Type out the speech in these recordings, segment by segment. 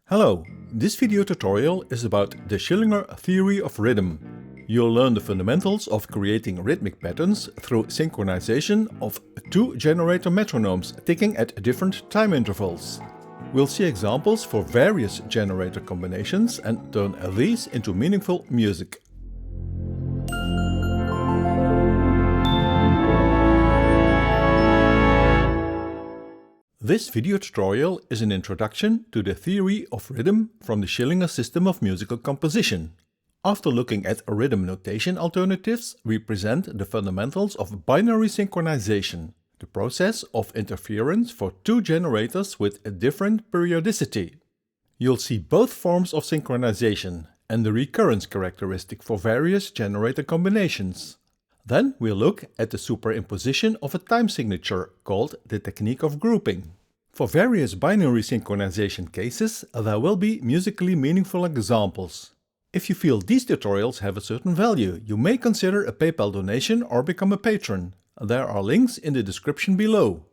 Hello, this video tutorial is about the Schillinger theory of rhythm. You'll learn the fundamentals of creating rhythmic patterns through synchronization of two generator metronomes ticking at different time intervals. We'll see examples for various generator combinations and turn these into meaningful music. This video tutorial is an introduction to the theory of rhythm from the Schillinger system of musical composition. After looking at rhythm notation alternatives, we present the fundamentals of binary synchronization, the process of interference for two generators with a different periodicity. You'll see both forms of synchronization and the recurrence characteristic for various generator combinations. Then we'll look at the superimposition of a time signature called the technique of grouping. For various binary synchronization cases, there will be musically meaningful examples. If you feel these tutorials have a certain value, you may consider a PayPal donation or become a patron. There are links in the description below.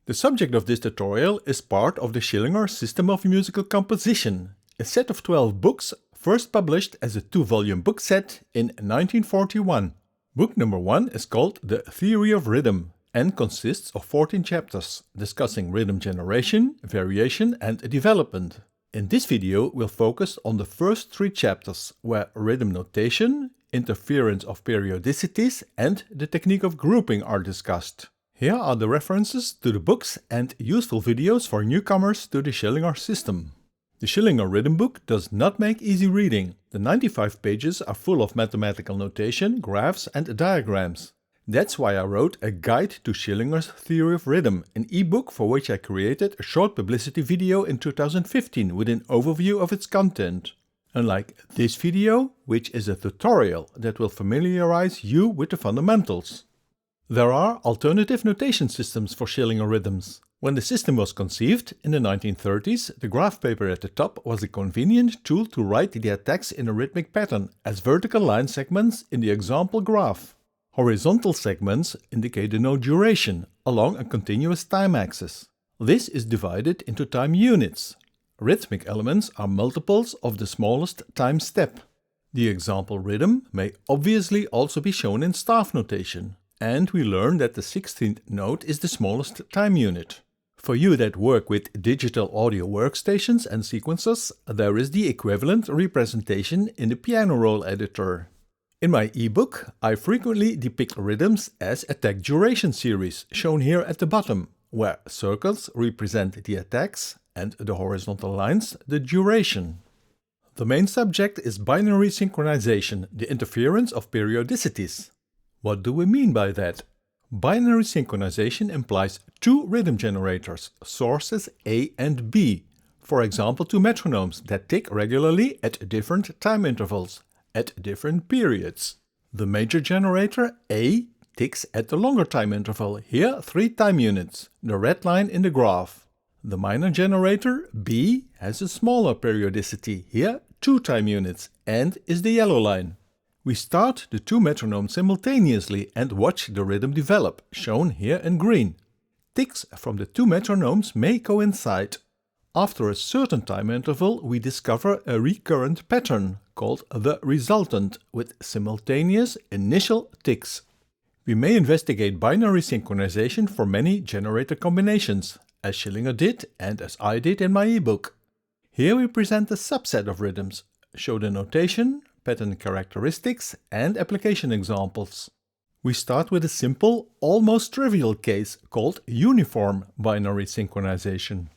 The subject of this tutorial is part of the Schillinger system of musical composition, a set of 12 books first published as a 2-volume book set in 1941. Book number 1 is called The Theory of Rhythm and consists of 14 chapters discussing rhythm generation, variation and development. In this video we'll focus on the first 3 chapters where rhythm notation, interference of periodicities and the technique of grouping are discussed. Here are the references to the books and useful videos for newcomers to the Schillinger system. The Schillinger rhythm book does not make easy reading. The 95 pages are full of mathematical notation, graphs and diagrams. That's why I wrote a guide to Schillinger's theory of rhythm, an ebook for which I created a short publicity video in 2015 with an overview of its content. Unlike this video, which is a tutorial that will familiarize you with the fundamentals. There are alternative notation systems for Schillinger rhythms. When the system was conceived in the 1930s, the graph paper at the top was a convenient tool to write the attacks in a rhythmic pattern as vertical line segments in the example graph. Horizontal segments indicate the note duration along a continuous time axis. This is divided into time units. Rhythmic elements are multiples of the smallest time step. The example rhythm may obviously also be shown in staff notation. And we learn that the 16th note is the smallest time unit. For you that work with digital audio workstations and sequencers, there is the equivalent representation in the piano roll editor. In my ebook, I frequently depict rhythms as attack duration series, shown here at the bottom, where circles represent the attacks and the horizontal lines the duration. The main subject is binary synchronization, the interference of periodicities. What do we mean by that? Binary synchronization implies two rhythm generators, sources A and B, for example two metronomes that tick regularly at different time intervals, at different periods. The major generator A ticks at the longer time interval, here 3 time units, the red line in the graph. The minor generator B has a smaller periodicity, here 2 time units, and is the yellow line. We start the two metronomes simultaneously and watch the rhythm develop, shown here in green. Ticks from the two metronomes may coincide. After a certain time interval, we discover a recurrent pattern, called the resultant, with simultaneous initial ticks. We may investigate binary synchronization for many generator combinations, as Schillinger did and as I did in my ebook. Here we present a subset of rhythms, show the notation, pattern characteristics and application examples. We start with a simple, almost trivial case called uniform binary synchronization.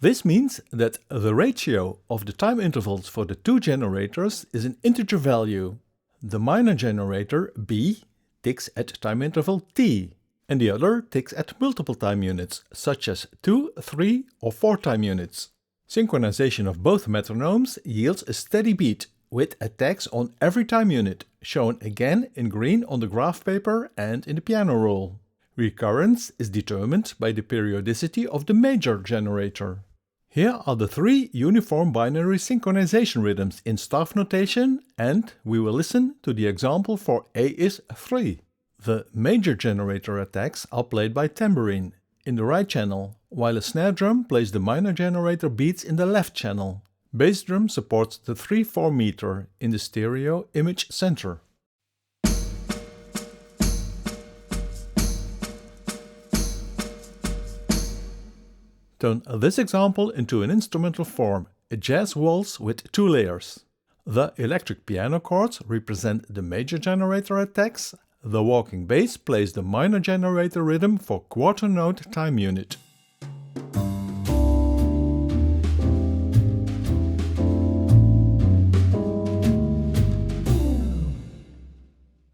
This means that the ratio of the time intervals for the two generators is an integer value. The minor generator B ticks at time interval t, and the other ticks at multiple time units, such as 2, 3 or 4 time units. Synchronization of both metronomes yields a steady beat, with attacks on every time unit, shown again in green on the graph paper and in the piano roll. Recurrence is determined by the periodicity of the major generator. Here are the 3 uniform binary synchronization rhythms in staff notation, and we will listen to the example for A is 3. The major generator attacks are played by tambourine in the right channel, while a snare drum plays the minor generator beats in the left channel. Bass drum supports the 3/4 meter in the stereo image center. Turn this example into an instrumental form, a jazz waltz with 2 layers. The electric piano chords represent the major generator attacks. The walking bass plays the minor generator rhythm for quarter note time unit.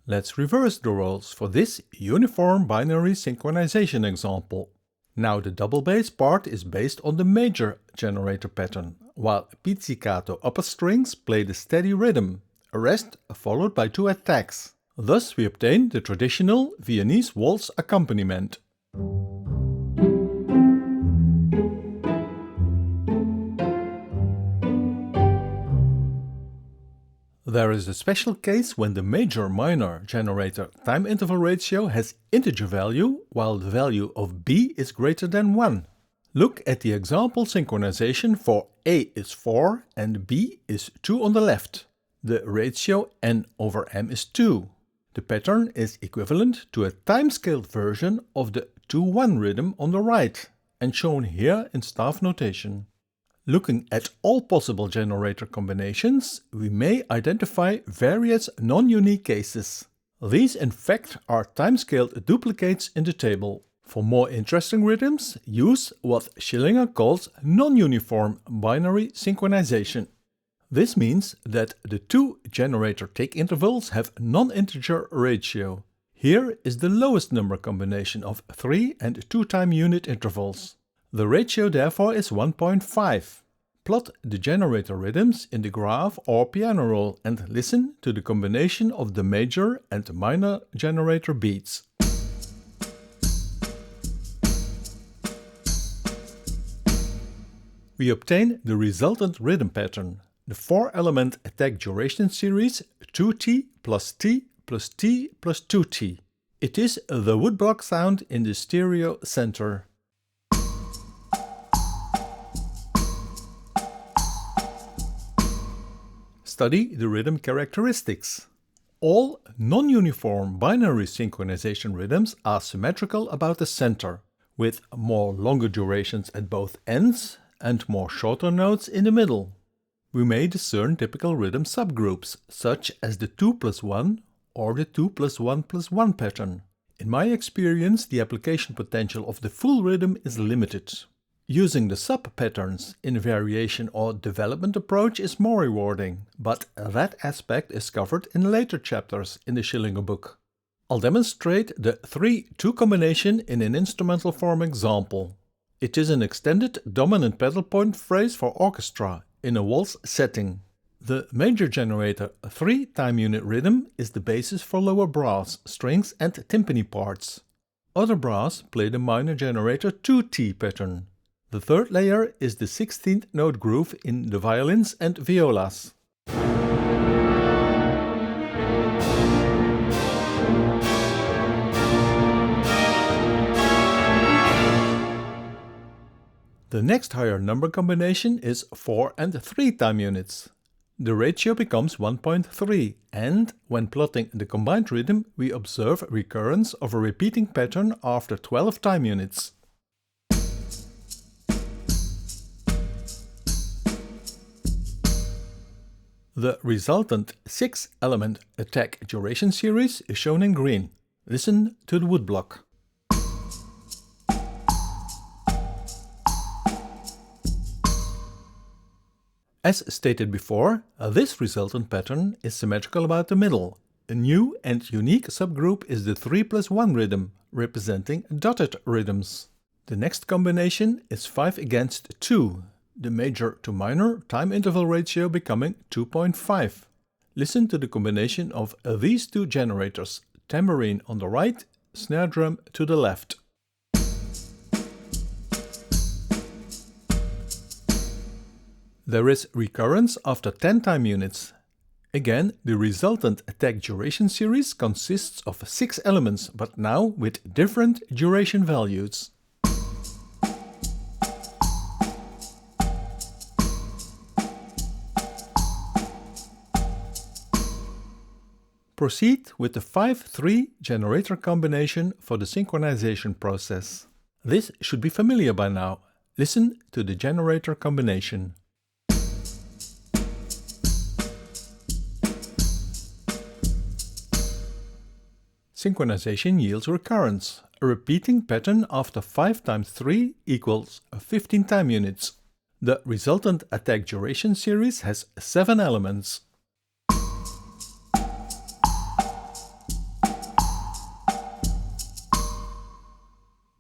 Let's reverse the roles for this uniform binary synchronization example. Now the double bass part is based on the major generator pattern, while pizzicato upper strings play the steady rhythm, a rest followed by 2 attacks. Thus we obtain the traditional Viennese waltz accompaniment. There is a special case when the major-minor generator time interval ratio has integer value, while the value of B is greater than 1. Look at the example synchronization for A is 4 and B is 2 on the left. The ratio N/M is 2. The pattern is equivalent to a time-scaled version of the 2/1 rhythm on the right, and shown here in staff notation. Looking at all possible generator combinations, we may identify various non-unique cases. These in fact are time-scaled duplicates in the table. For more interesting rhythms, use what Schillinger calls non-uniform binary synchronization. This means that the 2 generator tick intervals have non-integer ratio. Here is the lowest number combination of 3 and 2 time unit intervals. The ratio therefore is 1.5. Plot the generator rhythms in the graph or piano roll and listen to the combination of the major and minor generator beats. We obtain the resultant rhythm pattern, the 4-element attack duration series 2T plus T plus T plus 2T. It is the woodblock sound in the stereo center. Study the rhythm characteristics. All non-uniform binary synchronization rhythms are symmetrical about the center, with more longer durations at both ends and more shorter notes in the middle. We may discern typical rhythm subgroups, such as the 2+1 or the 2+1+1 pattern. In my experience, the application potential of the full rhythm is limited. Using the sub-patterns in a variation or development approach is more rewarding, but that aspect is covered in later chapters in the Schillinger book. I'll demonstrate the 3/2 combination in an instrumental form example. It is an extended dominant pedal point phrase for orchestra in a waltz setting. The major generator 3 time unit rhythm is the basis for lower brass, strings and timpani parts. Other brass play the minor generator 2T pattern. The third layer is the 16th note groove in the violins and violas. The next higher number combination is 4 and 3 time units. The ratio becomes 1.3, and when plotting the combined rhythm, we observe recurrence of a repeating pattern after 12 time units. The resultant 6-element attack duration series is shown in green. Listen to the woodblock. As stated before, this resultant pattern is symmetrical about the middle. A new and unique subgroup is the 3+1 rhythm, representing dotted rhythms. The next combination is 5 against 2. The major to minor time interval ratio becoming 2.5. Listen to the combination of these 2 generators, tambourine on the right, snare drum to the left. There is recurrence after 10 time units. Again, the resultant attack duration series consists of 6 elements, but now with different duration values. Proceed with the 5-3 generator combination for the synchronization process. This should be familiar by now. Listen to the generator combination. Synchronization yields recurrence, a repeating pattern after 5 times 3 equals 15 time units. The resultant attack duration series has 7 elements.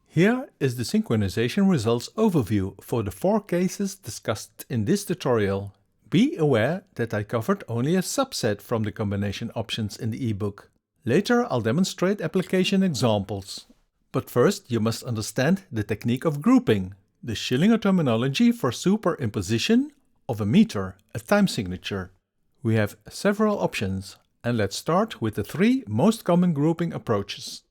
Here is the synchronization results overview for the 4 cases discussed in this tutorial. Be aware that I covered only a subset from the combination options in the ebook. Later I'll demonstrate application examples. But first you must understand the technique of grouping, the Schillinger terminology for superimposition of a meter, a time signature. We have several options, and let's start with the 3 most common grouping approaches.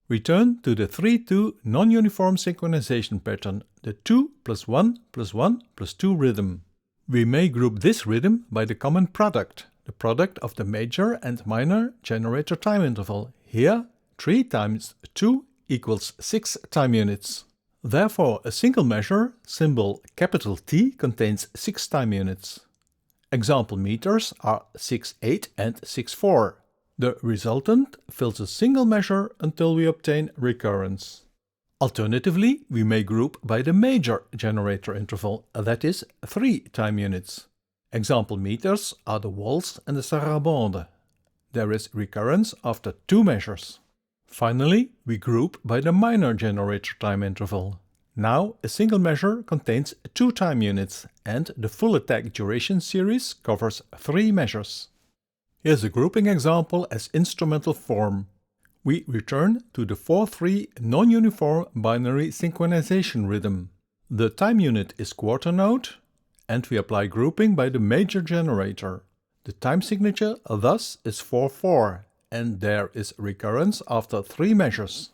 Return to the 3-2 non-uniform synchronization pattern, the 2 + 1 + 1 + 2 rhythm. We may group this rhythm by the common product, the product of the major and minor generator time interval. Here, 3 times 2 equals 6 time units. Therefore, a single measure, symbol capital T, contains 6 time units. Example meters are 6-8 and 6-4. The resultant fills a single measure until we obtain recurrence. Alternatively, we may group by the major generator interval, that is 3 time units. Example meters are the waltz and the sarabande. There is recurrence after 2 measures. Finally, we group by the minor generator time interval. Now, a single measure contains 2 time units, and the full attack duration series covers 3 measures. Here's a grouping example as instrumental form. We return to the 4-3 non-uniform binary synchronization rhythm. The time unit is quarter note, and we apply grouping by the major generator. The time signature thus is 4-4, and there is recurrence after 3 measures.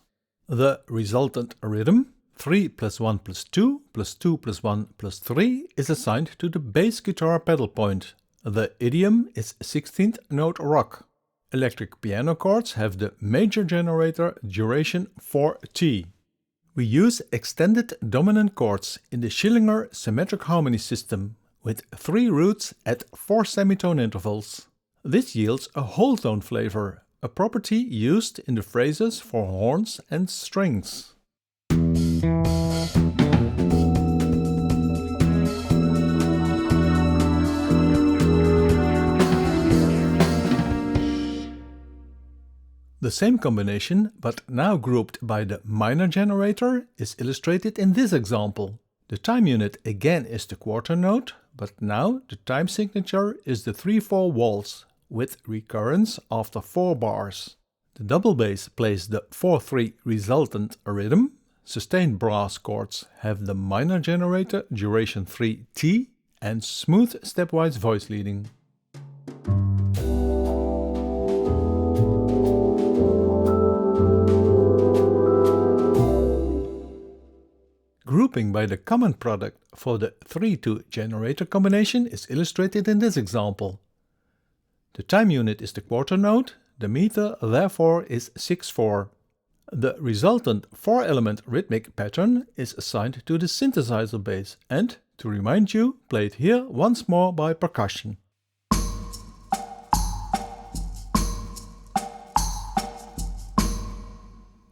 The resultant rhythm, 3 + 1 + 2 + 2 + 1 + 3, is assigned to the bass guitar pedal point. The idiom is 16th note rock. Electric piano chords have the major generator duration 4t. We use extended dominant chords in the Schillinger symmetric harmony system with 3 roots at 4 semitone intervals. This yields a whole tone flavor, a property used in the phrases for horns and strings. The same combination, but now grouped by the minor generator, is illustrated in this example. The time unit again is the quarter note, but now the time signature is the 3-4 waltz, with recurrence after 4 bars. The double bass plays the 4-3 resultant rhythm. Sustained brass chords have the minor generator duration 3t and smooth stepwise voice leading. Grouping by the common product for the 3-2 generator combination is illustrated in this example. The time unit is the quarter note, the meter therefore is 6-4. The resultant 4-element rhythmic pattern is assigned to the synthesizer bass and, to remind you, played here once more by percussion.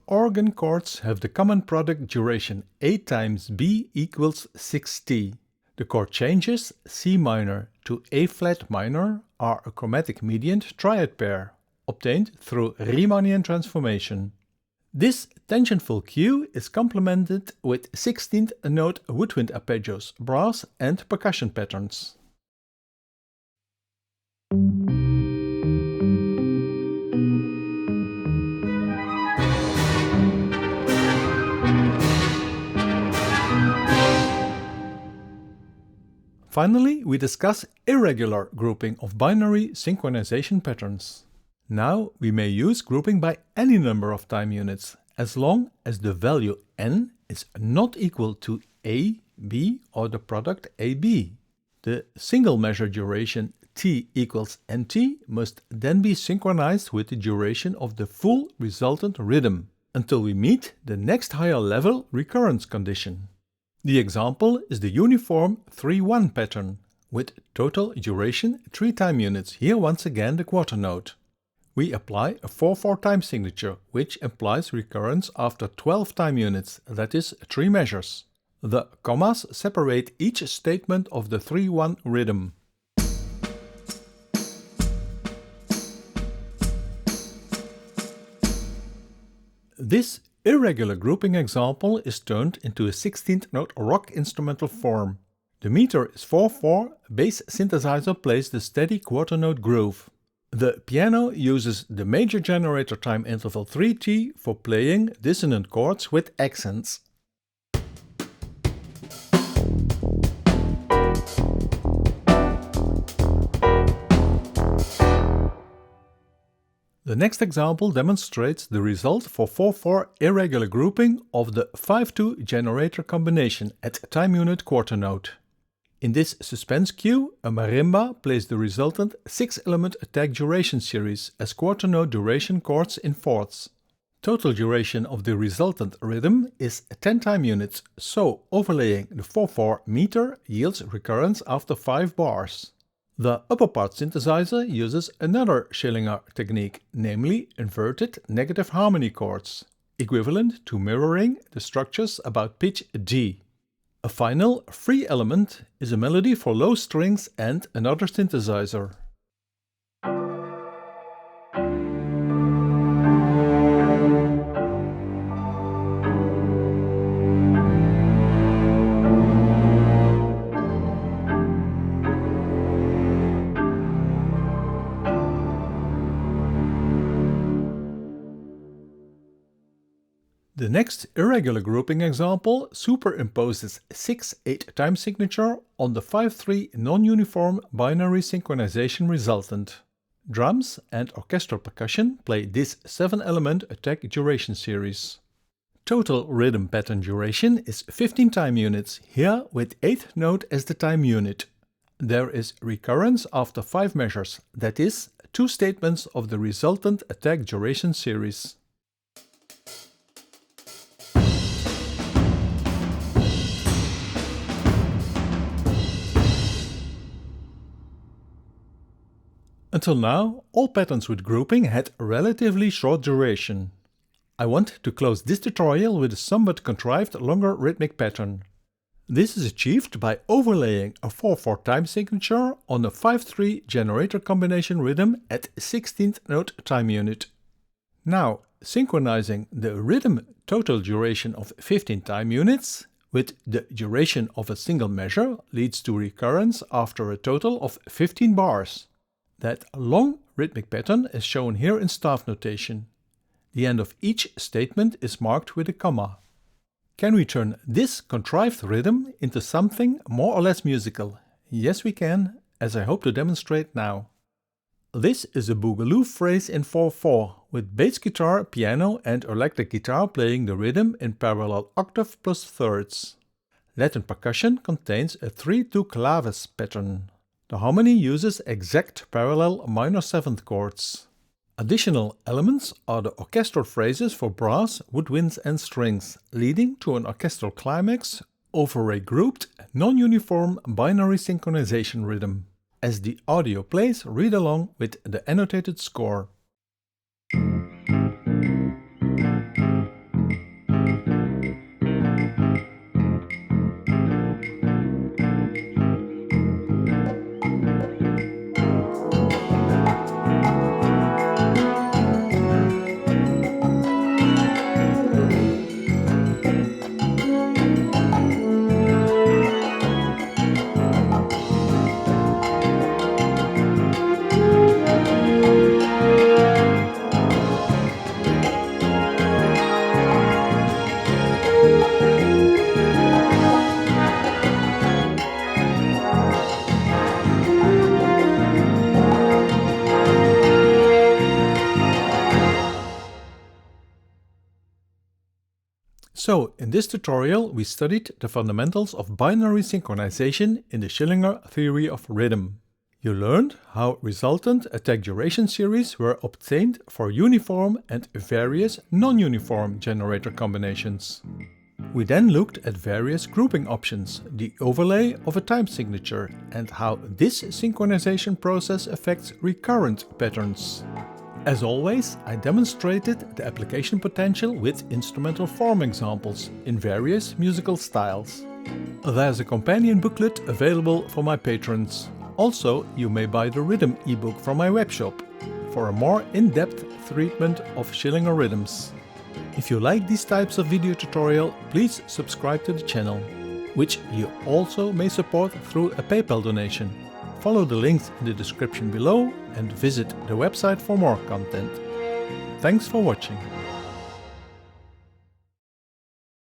Organ chords have the common product duration A times B equals 6t. The chord changes C minor to A flat minor are a chromatic mediant triad pair, obtained through Riemannian transformation. This tensionful cue is complemented with 16th note woodwind arpeggios, brass and percussion patterns. Finally, we discuss irregular grouping of binary synchronization patterns. Now we may use grouping by any number of time units, as long as the value n is not equal to a, b or the product ab. The single measure duration t equals nt must then be synchronized with the duration of the full resultant rhythm until we meet the next higher level recurrence condition. The example is the uniform 3-1 pattern, with total duration 3 time units, here once again the quarter note. We apply a 4/4 time signature, which implies recurrence after 12 time units, that is 3 measures. The commas separate each statement of the 3-1 rhythm. This irregular grouping example is turned into a 16th note rock instrumental form. The meter is 4/4, bass synthesizer plays the steady quarter note groove. The piano uses the major generator time interval 3t for playing dissonant chords with accents. The next example demonstrates the result for 4/4 irregular grouping of the 5-2 generator combination at time unit quarter note. In this suspense cue, a marimba plays the resultant 6-element attack duration series as quarter note duration chords in fourths. Total duration of the resultant rhythm is 10 time units, so overlaying the 4/4 meter yields recurrence after 5 bars. The upper part synthesizer uses another Schillinger technique, namely inverted negative harmony chords, equivalent to mirroring the structures about pitch G. A final free element is a melody for low strings and another synthesizer. The next irregular grouping example superimposes 6/8 time signature on the 5/3 non-uniform binary synchronization resultant. Drums and orchestral percussion play this 7-element attack duration series. Total rhythm pattern duration is 15 time units, here with 8th note as the time unit. There is recurrence after 5 measures, that is, 2 statements of the resultant attack duration series. Until now, all patterns with grouping had relatively short duration. I want to close this tutorial with a somewhat contrived longer rhythmic pattern. This is achieved by overlaying a 4/4 time signature on a 5/3 generator combination rhythm at 16th note time unit. Now, synchronizing the rhythm total duration of 15 time units with the duration of a single measure leads to recurrence after a total of 15 bars. That long rhythmic pattern is shown here in staff notation. The end of each statement is marked with a comma. Can we turn this contrived rhythm into something more or less musical? Yes, we can, as I hope to demonstrate now. This is a boogaloo phrase in 4/4, with bass guitar, piano and electric guitar playing the rhythm in parallel octave plus thirds. Latin percussion contains a 3/2 claves pattern. The harmony uses exact parallel minor 7th chords. Additional elements are the orchestral phrases for brass, woodwinds and strings, leading to an orchestral climax over a grouped, non-uniform binary synchronization rhythm. As the audio plays, read along with the annotated score. So, in this tutorial we studied the fundamentals of binary synchronization in the Schillinger theory of rhythm. You learned how resultant attack duration series were obtained for uniform and various non-uniform generator combinations. We then looked at various grouping options, the overlay of a time signature, and how this synchronization process affects recurrent patterns. As always, I demonstrated the application potential with instrumental form examples in various musical styles. There's a companion booklet available for my patrons. Also, you may buy the rhythm ebook from my webshop for a more in-depth treatment of Schillinger rhythms. If you like these types of video tutorial, please subscribe to the channel, which you also may support through a PayPal donation. Follow the links in the description below and visit the website for more content. Thanks for watching.